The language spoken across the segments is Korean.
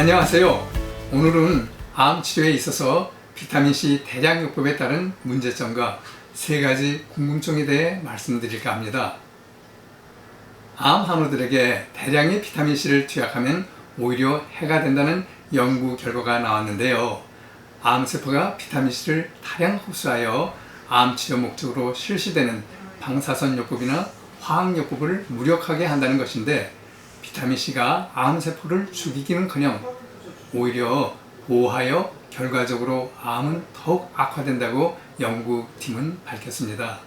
안녕하세요. 오늘은 암 치료에 있어서 비타민C 대량요법에 따른 문제점과 3가지 궁금증에 대해 말씀드릴까 합니다. 암 환우들에게 대량의 비타민C를 투약하면 오히려 해가 된다는 연구 결과가 나왔는데요. 암세포가 비타민C를 다량 흡수하여 암 치료 목적으로 실시되는 방사선요법이나 화학요법을 무력하게 한다는 것인데, 비타민C가 암세포를 죽이기는커녕 오히려 보호하여 결과적으로 암은 더욱 악화된다고 연구팀은 밝혔습니다.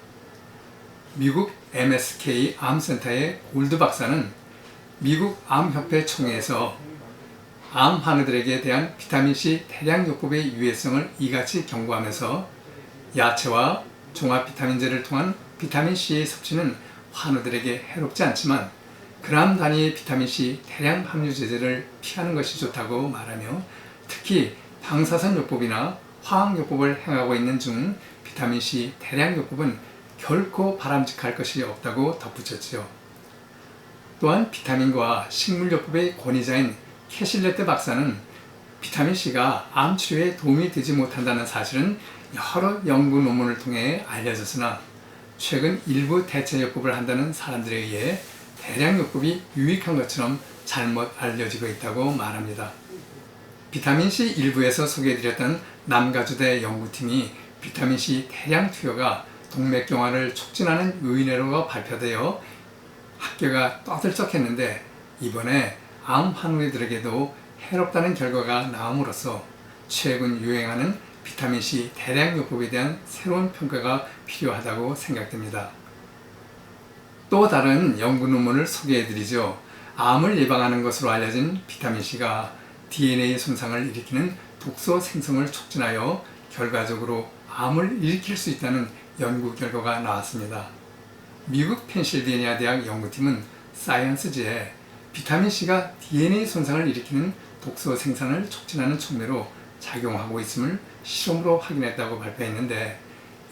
미국 MSK 암센터의 골드 박사는 미국 암협회 총회에서 암 환우들에게 대한 비타민C 대량요법의 유해성을 이같이 경고하면서 야채와 종합 비타민제를 통한 비타민C의 섭취는 환우들에게 해롭지 않지만 그람 단위의 비타민C 대량 함유 제제를 피하는 것이 좋다고 말하며, 특히 방사선요법이나 화학요법을 행하고 있는 중 비타민C 대량요법은 결코 바람직할 것이 없다고 덧붙였지요. 또한 비타민과 식물요법의 권위자인 캐실레트 박사는 비타민C가 암 치료에 도움이 되지 못한다는 사실은 여러 연구 논문을 통해 알려졌으나 최근 일부 대체요법을 한다는 사람들에 의해 대량요법이 유익한 것처럼 잘못 알려지고 있다고 말합니다. 비타민C 일부에서 소개해드렸던 남가주대 연구팀이 비타민C 대량 투여가 동맥경화를 촉진하는 요인으로 발표되어 학계가 떠들썩했는데, 이번에 암 환우들에게도 해롭다는 결과가 나옴으로써 최근 유행하는 비타민C 대량요법에 대한 새로운 평가가 필요하다고 생각됩니다. 또 다른 연구 논문을 소개해드리죠. 암을 예방하는 것으로 알려진 비타민C가 DNA 손상을 일으키는 독소 생성을 촉진하여 결과적으로 암을 일으킬 수 있다는 연구 결과가 나왔습니다. 미국 펜실베니아 대학 연구팀은 사이언스지에 비타민C가 DNA 손상을 일으키는 독소 생산을 촉진하는 촉매로 작용하고 있음을 실험으로 확인했다고 발표했는데,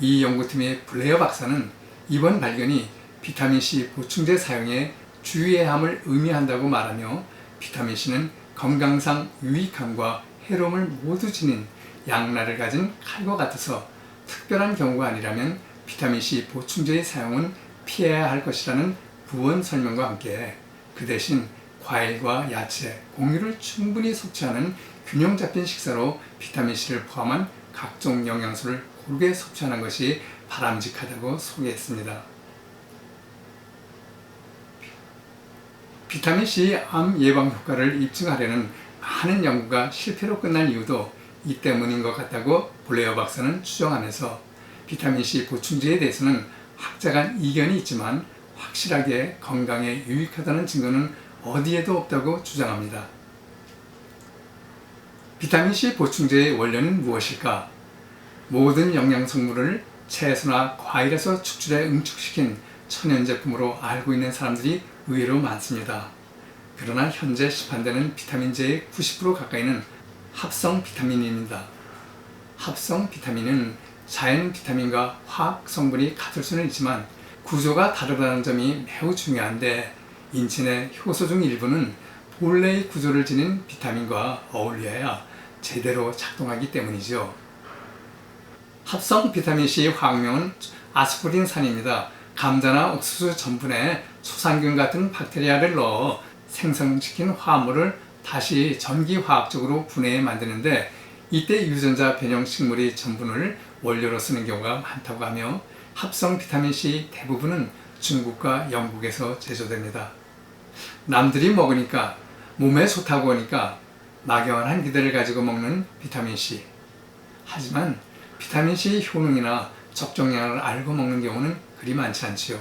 이 연구팀의 블레어 박사는 이번 발견이 비타민C 보충제 사용에 주의해야 함을 의미한다고 말하며, 비타민C는 건강상 유익함과 해로움을 모두 지닌 양날을 가진 칼과 같아서 특별한 경우가 아니라면 비타민C 보충제의 사용은 피해야 할 것이라는 부원 설명과 함께 그 대신 과일과 야채, 곡류를 충분히 섭취하는 균형 잡힌 식사로 비타민C를 포함한 각종 영양소를 고르게 섭취하는 것이 바람직하다고 소개했습니다. 비타민C 암 예방 효과를 입증하려는 많은 연구가 실패로 끝난 이유도 이 때문인 것 같다고 블레어 박사는 추정하면서, 비타민C 보충제에 대해서는 학자 간 이견이 있지만 확실하게 건강에 유익하다는 증거는 어디에도 없다고 주장합니다. 비타민C 보충제의 원료는 무엇일까? 모든 영양성분을 채소나 과일에서 축출해 응축시킨 천연 제품으로 알고 있는 사람들이 의외로 많습니다. 그러나 현재 시판되는 비타민제의 90% 가까이는 합성 비타민입니다. 합성 비타민은 자연 비타민과 화학 성분이 같을 수는 있지만 구조가 다르다는 점이 매우 중요한데, 인체 내 효소 중 일부는 본래의 구조를 지닌 비타민과 어울려야 제대로 작동하기 때문이죠. 합성 비타민C의 화학명은 아스코린산입니다. 감자나 옥수수 전분에 소상균 같은 박테리아를 넣어 생성시킨 화합물을 다시 전기화학적으로 분해해 만드는데, 이때 유전자 변형 식물의 전분을 원료로 쓰는 경우가 많다고 하며, 합성 비타민C 대부분은 중국과 영국에서 제조됩니다. 남들이 먹으니까 몸에 좋다고 하니까 막연한 기대를 가지고 먹는 비타민C. 하지만 비타민C 효능이나 적정량을 알고 먹는 경우는 그리 많지 않지요.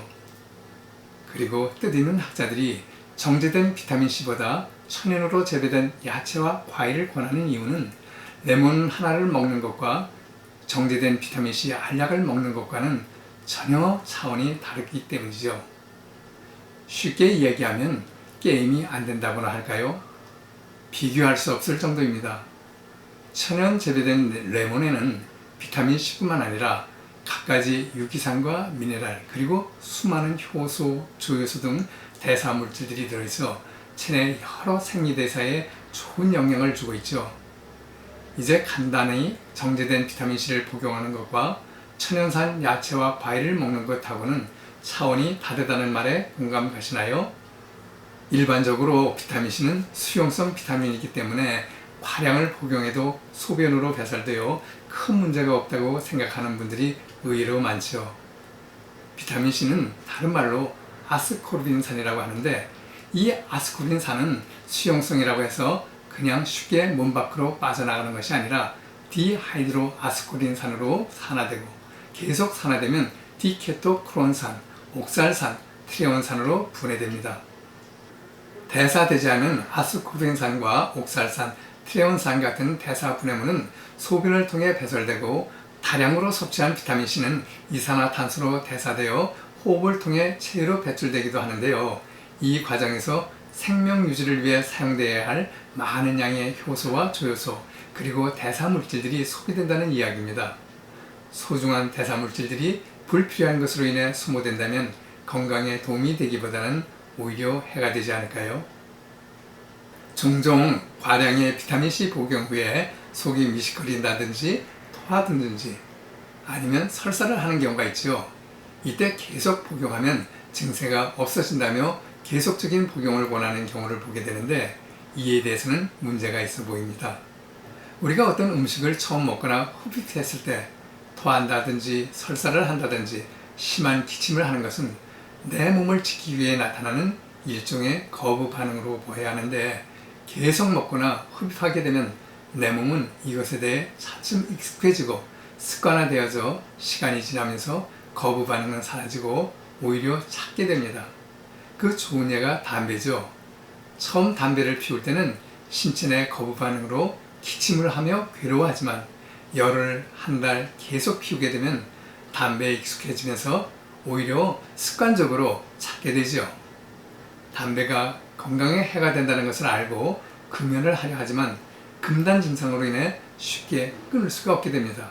그리고 뜻있는 학자들이 정제된 비타민C보다 천연으로 재배된 야채와 과일을 권하는 이유는 레몬 하나를 먹는 것과 정제된 비타민C 알약을 먹는 것과는 전혀 차원이 다르기 때문이죠. 쉽게 이야기하면 게임이 안 된다고나 할까요? 비교할 수 없을 정도입니다. 천연 재배된 레몬에는 비타민C뿐만 아니라 갖가지 유기산과 미네랄, 그리고 수많은 효소, 조효소 등 대사물질들이 들어있어 체내 여러 생리대사에 좋은 영향을 주고 있죠. 이제 간단히 정제된 비타민C를 복용하는 것과 천연산 야채와 과일을 먹는 것하고는 차원이 다르다는 말에 공감 가시나요? 일반적으로 비타민C는 수용성 비타민이기 때문에 과량을 복용해도 소변으로 배설되어 큰 문제가 없다고 생각하는 분들이 의외로 많죠. 비타민C는 다른 말로 아스코르빈산이라고 하는데, 이 아스코르빈산은 수용성이라고 해서 그냥 쉽게 몸 밖으로 빠져나가는 것이 아니라 디하이드로 아스코르빈산으로 산화되고, 계속 산화되면 디케토크론산, 옥살산, 트레온산으로 분해됩니다. 대사되지 않은 아스코르빈산과 옥살산, 트레온산 같은 대사 분해물은 소변을 통해 배설되고, 다량으로 섭취한 비타민C는 이산화탄소로 대사되어 호흡을 통해 체외로 배출되기도 하는데요. 이 과정에서 생명 유지를 위해 사용되어야 할 많은 양의 효소와 조효소, 그리고 대사물질들이 소비된다는 이야기입니다. 소중한 대사물질들이 불필요한 것으로 인해 소모된다면 건강에 도움이 되기보다는 오히려 해가 되지 않을까요? 종종 과량의 비타민C 복용 후에 속이 미식거린다든지 토하든지 아니면 설사를 하는 경우가 있죠. 이때 계속 복용하면 증세가 없어진다며 계속적인 복용을 원하는 경우를 보게 되는데, 이에 대해서는 문제가 있어 보입니다. 우리가 어떤 음식을 처음 먹거나 흡입했을 때 토한다든지 설사를 한다든지 심한 기침을 하는 것은 내 몸을 지키기 위해 나타나는 일종의 거부 반응으로 보아야 하는데, 계속 먹거나 흡입하게 되면 내 몸은 이것에 대해 차츰 익숙해지고 습관화되어져 시간이 지나면서 거부 반응은 사라지고 오히려 찾게 됩니다. 그 좋은 예가 담배죠. 처음 담배를 피울 때는 신체 내 거부 반응으로 기침을 하며 괴로워하지만 열흘, 한 달 계속 피우게 되면 담배에 익숙해지면서 오히려 습관적으로 찾게 되죠. 담배가 건강에 해가 된다는 것을 알고 금연을 하려 하지만 금단 증상으로 인해 쉽게 끊을 수가 없게 됩니다.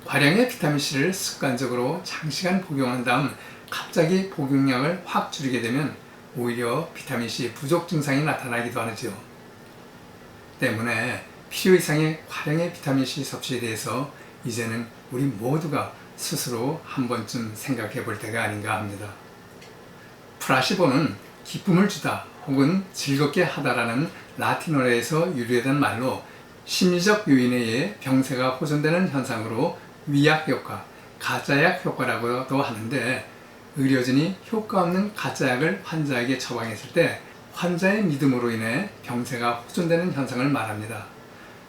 과량의 비타민C를 습관적으로 장시간 복용한 다음 갑자기 복용량을 확 줄이게 되면 오히려 비타민C 부족 증상이 나타나기도 하죠. 때문에 필요 이상의 과량의 비타민C 섭취에 대해서 이제는 우리 모두가 스스로 한 번쯤 생각해 볼 때가 아닌가 합니다. 플라시보는 기쁨을 주다 혹은 즐겁게 하다라는 라틴어에서 유래된 말로 심리적 요인에 의해 병세가 호전되는 현상으로 위약 효과, 가짜약 효과라고도 하는데, 의료진이 효과 없는 가짜약을 환자에게 처방했을 때 환자의 믿음으로 인해 병세가 호전되는 현상을 말합니다.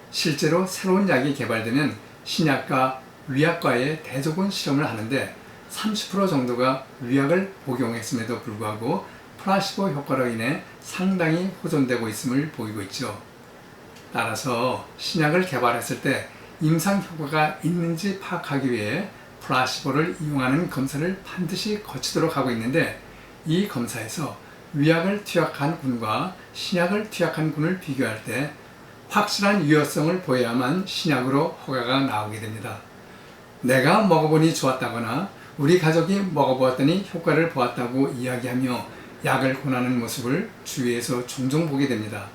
실제로 새로운 약이 개발되면 신약과 위약과의 대조군 실험을 하는데 30% 정도가 위약을 복용했음에도 불구하고 플라시보 효과로 인해 상당히 호전되고 있음을 보이고 있죠. 따라서 신약을 개발했을 때 임상 효과가 있는지 파악하기 위해 플라시보를 이용하는 검사를 반드시 거치도록 하고 있는데, 이 검사에서 위약을 투약한 군과 신약을 투약한 군을 비교할 때 확실한 유효성을 보여야만 신약으로 허가가 나오게 됩니다. 내가 먹어보니 좋았다거나 우리 가족이 먹어보았더니 효과를 보았다고 이야기하며 약을 권하는 모습을 주위에서 종종 보게 됩니다.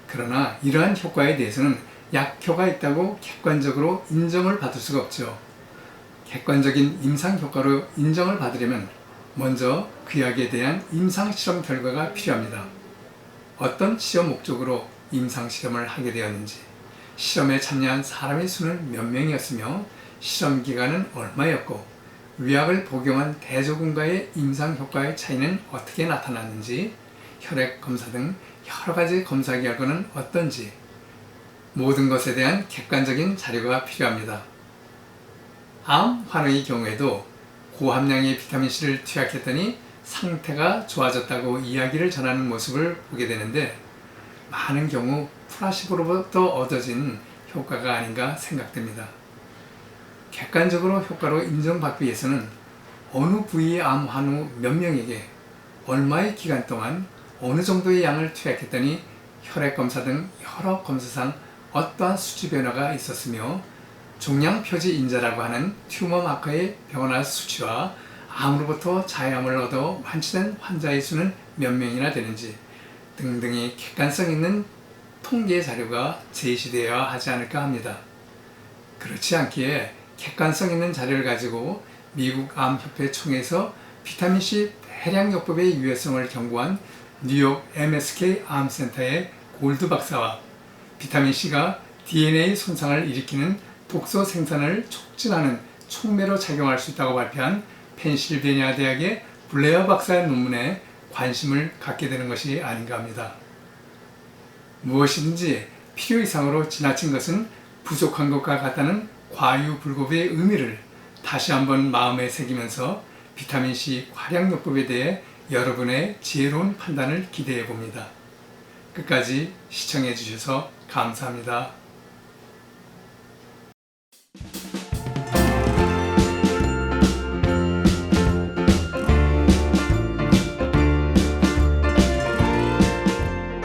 그러나 이러한 효과에 대해서는 약효가 있다고 객관적으로 인정을 받을 수가 없죠. 객관적인 임상 효과로 인정을 받으려면 먼저 그 약에 대한 임상 실험 결과가 필요합니다. 어떤 치료 목적으로 임상 실험을 하게 되었는지, 실험에 참여한 사람의 수는 몇 명이었으며 실험 기간은 얼마였고, 위약을 복용한 대조군과의 임상 효과의 차이는 어떻게 나타났는지, 혈액 검사 등 여러 가지 검사 결과는 어떤지, 모든 것에 대한 객관적인 자료가 필요합니다. 암 환우의 경우에도 고함량의 비타민C를 투약했더니 상태가 좋아졌다고 이야기를 전하는 모습을 보게 되는데, 많은 경우 플라시보로부터 얻어진 효과가 아닌가 생각됩니다. 객관적으로 효과로 인정받기 위해서는 어느 부위의 암 환우 몇 명에게 얼마의 기간 동안 어느 정도의 양을 투약했더니 혈액 검사 등 여러 검사상 어떠한 수치 변화가 있었으며, 종양 표지 인자라고 하는 튜머 마커의 변화 수치와 암으로부터 자해암을 얻어 완치된 환자의 수는 몇 명이나 되는지 등등의 객관성 있는 통계 자료가 제시되어야 하지 않을까 합니다. 그렇지 않기에 객관성 있는 자료를 가지고 미국 암협회 총회에서 비타민C 대량요법의 유해성을 경고한 뉴욕 MSK 암센터의 골드 박사와 비타민C가 DNA 손상을 일으키는 독소 생산을 촉진하는 촉매로 작용할 수 있다고 발표한 펜실베니아 대학의 블레어 박사의 논문에 관심을 갖게 되는 것이 아닌가 합니다. 무엇이든지 필요 이상으로 지나친 것은 부족한 것과 같다는 과유불급의 의미를 다시 한번 마음에 새기면서 비타민C 활약요법에 대해 여러분의 지혜로운 판단을 기대해 봅니다. 끝까지 시청해 주셔서 감사합니다.